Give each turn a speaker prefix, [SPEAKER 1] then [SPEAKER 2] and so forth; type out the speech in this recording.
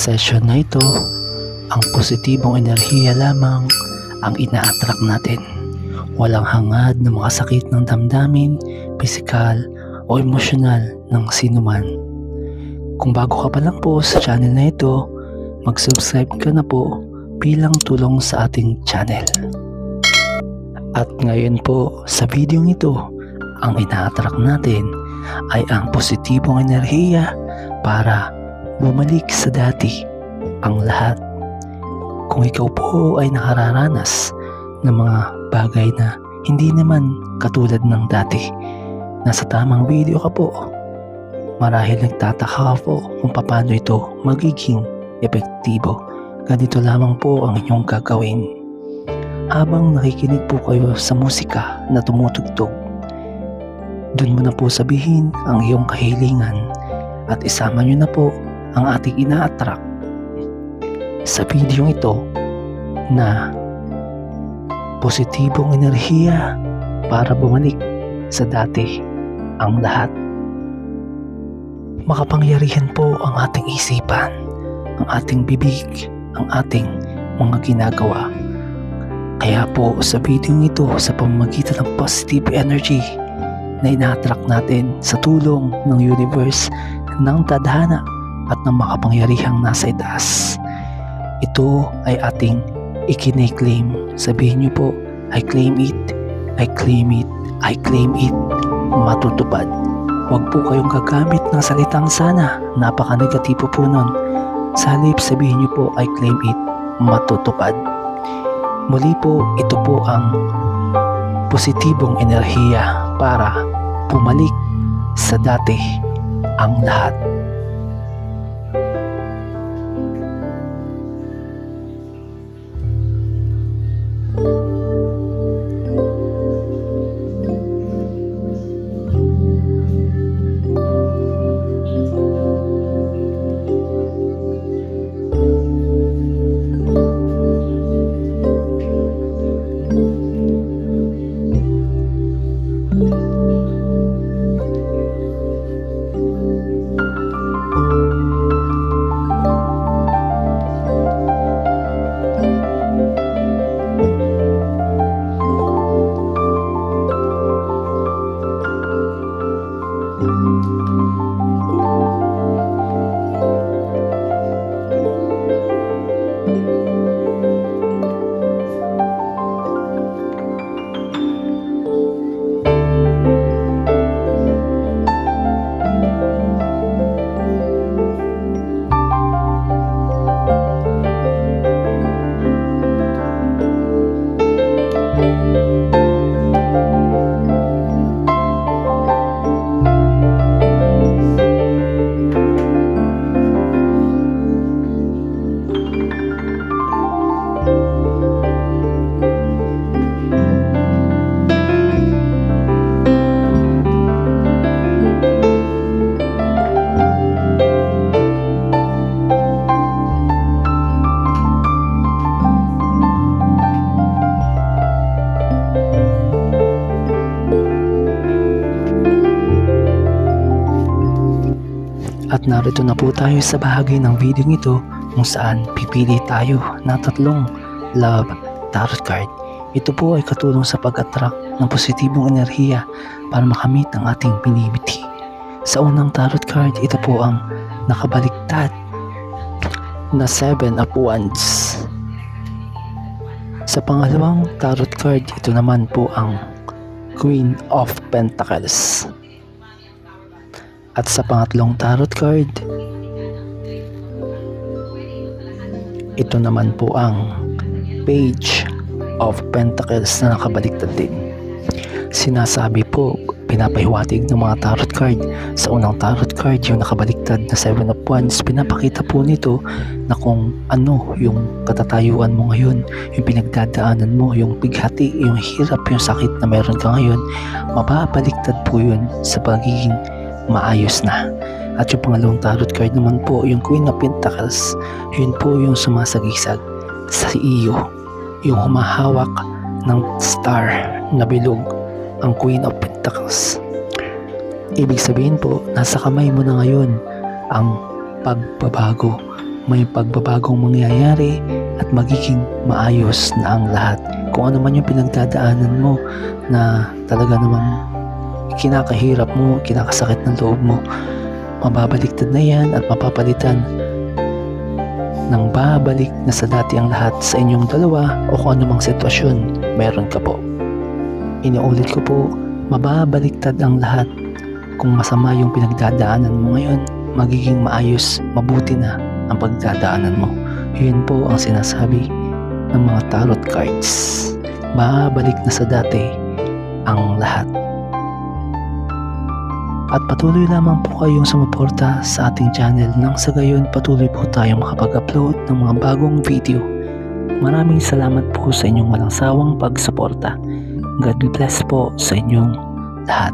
[SPEAKER 1] session na ito, ang positibong enerhiya lamang ang ina-attract natin. Walang hangad ng mga sakit ng damdamin, pisikal o emosyonal ng sinuman. Kung bago ka pa lang po sa channel na ito, mag-subscribe ka na po bilang tulong sa ating channel. At ngayon po sa video ito, ang ina-attract natin ay ang positibong enerhiya para bumalik sa dati ang lahat. Kung ikaw po ay nakararanas ng mga bagay na hindi naman katulad ng dati, nasa tamang video ka po. Marahil nagtataka ka po kung paano ito magiging epektibo. Ganito lamang po ang inyong gagawin. Habang nakikinig po kayo sa musika na tumutugtog, doon mo na po sabihin ang iyong kahilingan at isama nyo na po ang ating ina-attract sa video ito na positibong enerhiya para bumalik sa dati ang lahat. Makapangyarihan po ang ating isipan, ang ating bibig, ang ating mga ginagawa. Kaya po sa video ito, sa pamamagitan ng positive energy na ina-attract natin sa tulong ng universe, ng tadhana at ng makapangyarihang nasa itaas, ito ay ating ikine-claim. Sabihin niyo po, I claim it, I claim it, I claim it, matutupad. Huwag po kayong gagamit ng salitang sana, napaka-negatibo po nun. Sa halip, sabihin niyo po, I claim it, matutupad. Muli po, ito po ang positibong enerhiya para bumalik sa dati ang lahat. At narito na po tayo sa bahagi ng video ito kung saan pipili tayo ng tatlong love tarot card. Ito po ay katulong sa pag-attract ng positibong enerhiya para makamit ang ating binibiti. Sa unang tarot card, ito po ang nakabaliktad na 7 of Wands. Sa pangalawang tarot card, ito naman po ang Queen of Pentacles. At sa pangatlong tarot card, ito naman po ang Page of Pentacles na nakabaliktad din. Sinasabi po, pinapahiwatig ng mga tarot card. Sa unang tarot card, yung nakabaliktad na 7 of Wands, pinapakita po nito na kung ano yung katatayuan mo ngayon, yung pinagdadaanan mo, yung bighati, yung hirap, yung sakit na meron ka ngayon, mababaliktad po yun sa pagiging maayos na. At yung pangalawang tarot card naman po, yung Queen of Pentacles, yun po yung sumasagisag sa iyo, yung humahawak ng star na bilog, ang Queen of Pentacles. Ibig sabihin po, nasa kamay mo na ngayon ang pagbabago. may pagbabagong mangyayari at magiging maayos na ang lahat. Kung ano man yung pinagdadaanan mo na talaga namang kinakahirap mo, kinakasakit ng loob mo, mababaliktad na yan at mapapalitan ng babalik na sa dati ang lahat sa inyong dalawa o kung anumang sitwasyon meron ka po. Inuulit ko po, mababaliktad ang lahat. Kung masama yung pinagdadaanan mo ngayon, magiging maayos, mabuti na ang pagdadaanan mo. Yun po ang sinasabi ng mga tarot cards. Babalik na sa dati ang lahat. At patuloy lamang po kayong sumuporta sa ating channel nang sa gayon patuloy po tayong makapag-upload ng mga bagong video. Maraming salamat po sa inyong walang sawang pagsuporta. God bless po sa inyong lahat.